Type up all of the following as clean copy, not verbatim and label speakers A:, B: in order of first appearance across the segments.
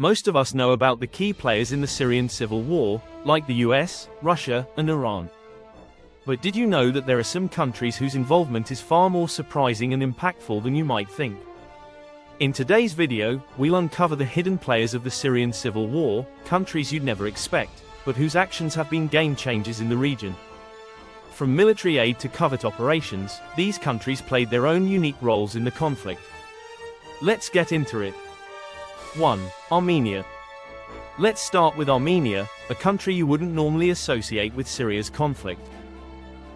A: Most of us know about the key players in the Syrian Civil War, like the US, Russia, and Iran. But did you know that there are some countries whose involvement is far more surprising and impactful than you might think? In today's video, we'll uncover the hidden players of the Syrian Civil War, countries you'd never expect, but whose actions have been game changers in the region. From military aid to covert operations, these countries played their own unique roles in the conflict. Let's get into it. 1. Armenia. Let's start with Armenia, a country you wouldn't normally associate with Syria's conflict.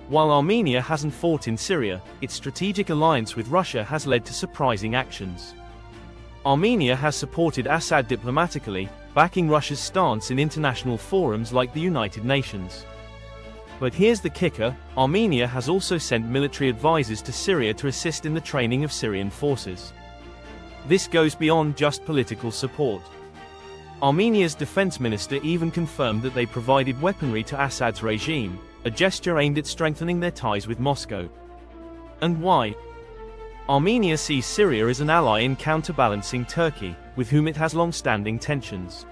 A: While Armenia hasn't fought in Syria, its strategic alliance with Russia has led to surprising actions. Armenia has supported Assad diplomatically, backing Russia's stance in international forums like the United Nations. But here's the kicker: Armenia has also sent military advisors to Syria to assist in the training of Syrian forces. This goes beyond just political support. Armenia's defense minister even confirmed that they provided weaponry to Assad's regime, a gesture aimed at strengthening their ties with Moscow. And why? Armenia sees Syria as an ally in counterbalancing Turkey, with whom it has long-standing tensions.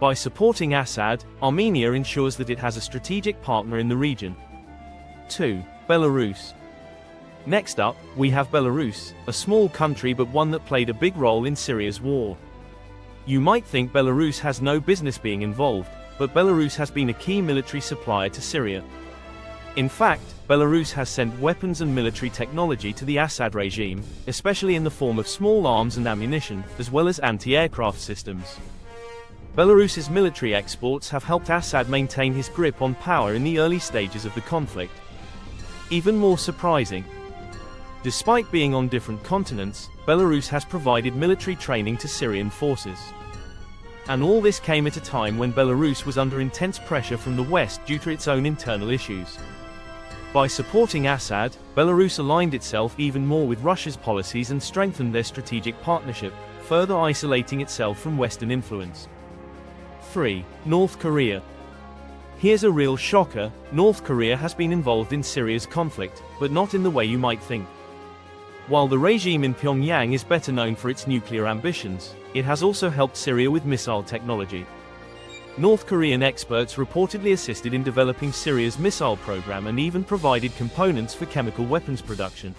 A: By supporting Assad, Armenia ensures that it has a strategic partner in the region. 2. Belarus. Next up, we have Belarus, a small country but one that played a big role in Syria's war. You might think Belarus has no business being involved, but Belarus has been a key military supplier to Syria. In fact, Belarus has sent weapons and military technology to the Assad regime, especially in the form of small arms and ammunition, as well as anti-aircraft systems. Belarus's military exports have helped Assad maintain his grip on power in the early stages of the conflict. Even more surprising, despite being on different continents, Belarus has provided military training to Syrian forces. And all this came at a time when Belarus was under intense pressure from the West due to its own internal issues. By supporting Assad, Belarus aligned itself even more with Russia's policies and strengthened their strategic partnership, further isolating itself from Western influence. 3. North Korea. Here's a real shocker: North Korea has been involved in Syria's conflict, but not in the way you might think. While the regime in Pyongyang is better known for its nuclear ambitions, it has also helped Syria with missile technology. North Korean experts reportedly assisted in developing Syria's missile program and even provided components for chemical weapons production.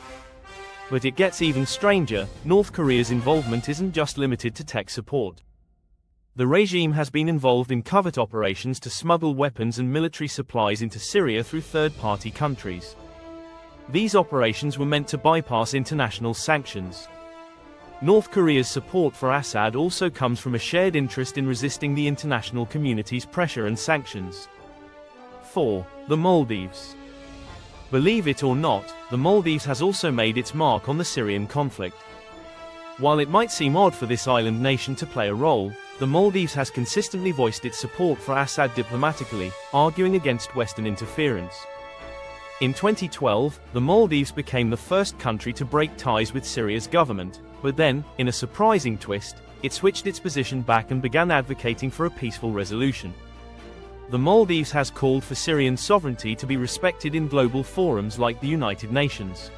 A: But it gets even stranger: North Korea's involvement isn't just limited to tech support. The regime has been involved in covert operations to smuggle weapons and military supplies into Syria through third-party countries. These operations were meant to bypass international sanctions. North Korea's support for Assad also comes from a shared interest in resisting the international community's pressure and sanctions. 4. The Maldives. Believe it or not, the Maldives has also made its mark on the Syrian conflict. While it might seem odd for this island nation to play a role, the Maldives has consistently voiced its support for Assad diplomatically, arguing against Western interference. In 2012, the Maldives became the first country to break ties with Syria's government, but then, in a surprising twist, it switched its position back and began advocating for a peaceful resolution. The Maldives has called for Syrian sovereignty to be respected in global forums like the United Nations.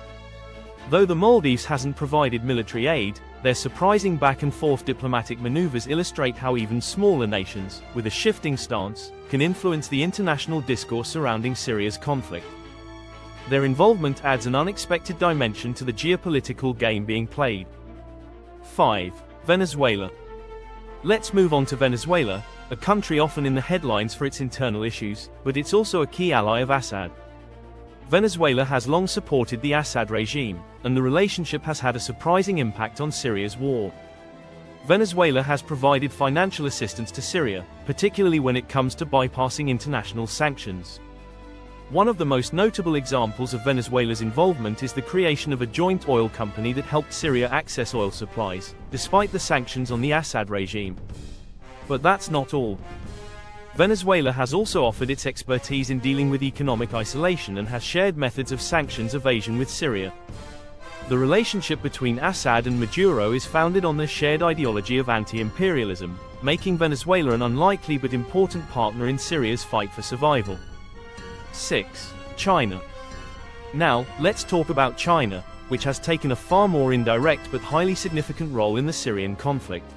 A: Though the Maldives hasn't provided military aid, their surprising back-and-forth diplomatic maneuvers illustrate how even smaller nations, with a shifting stance, can influence the international discourse surrounding Syria's conflict. Their involvement adds an unexpected dimension to the geopolitical game being played. 5. Venezuela. Let's move on to Venezuela, a country often in the headlines for its internal issues, but it's also a key ally of Assad. Venezuela has long supported the Assad regime, and the relationship has had a surprising impact on Syria's war. Venezuela has provided financial assistance to Syria, particularly when it comes to bypassing international sanctions. One of the most notable examples of Venezuela's involvement is the creation of a joint oil company that helped Syria access oil supplies, despite the sanctions on the Assad regime. But that's not all. Venezuela has also offered its expertise in dealing with economic isolation and has shared methods of sanctions evasion with Syria. The relationship between Assad and Maduro is founded on their shared ideology of anti-imperialism, making Venezuela an unlikely but important partner in Syria's fight for survival. 6. China. Now, let's talk about China, which has taken a far more indirect but highly significant role in the Syrian conflict.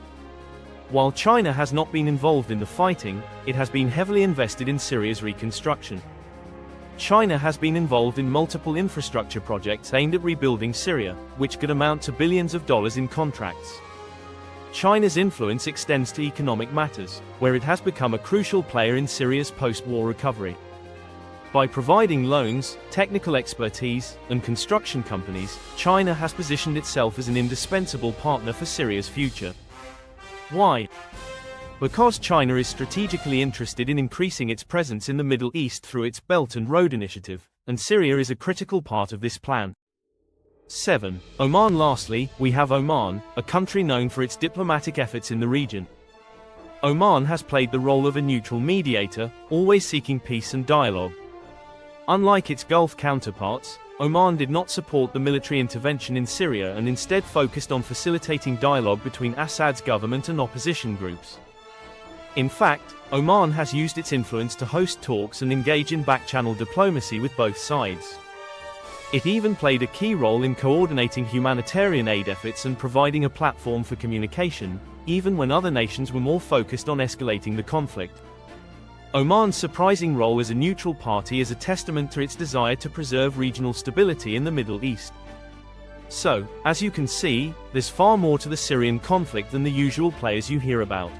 A: While China has not been involved in the fighting, it has been heavily invested in Syria's reconstruction. China has been involved in multiple infrastructure projects aimed at rebuilding Syria, which could amount to billions of dollars in contracts. China's influence extends to economic matters, where it has become a crucial player in Syria's post-war recovery. By providing loans, technical expertise, and construction companies, China has positioned itself as an indispensable partner for Syria's future. Why? Because China is strategically interested in increasing its presence in the Middle East through its Belt and Road Initiative, and Syria is a critical part of this plan. 7. Oman. Lastly, we have Oman, a country known for its diplomatic efforts in the region. Oman has played the role of a neutral mediator, always seeking peace and dialogue. Unlike its Gulf counterparts, Oman did not support the military intervention in Syria and instead focused on facilitating dialogue between Assad's government and opposition groups. In fact, Oman has used its influence to host talks and engage in back-channel diplomacy with both sides. It even played a key role in coordinating humanitarian aid efforts and providing a platform for communication, even when other nations were more focused on escalating the conflict. Oman's surprising role as a neutral party is a testament to its desire to preserve regional stability in the Middle East. So, as you can see, there's far more to the Syrian conflict than the usual players you hear about.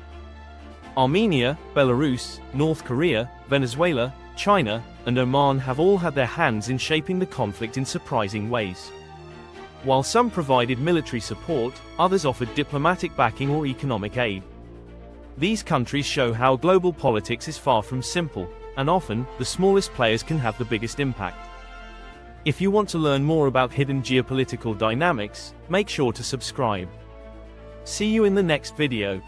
A: Armenia, Belarus, North Korea, Venezuela, China, and Oman have all had their hands in shaping the conflict in surprising ways. While some provided military support, others offered diplomatic backing or economic aid. These countries show how global politics is far from simple, and often, the smallest players can have the biggest impact. If you want to learn more about hidden geopolitical dynamics, make sure to subscribe. See you in the next video.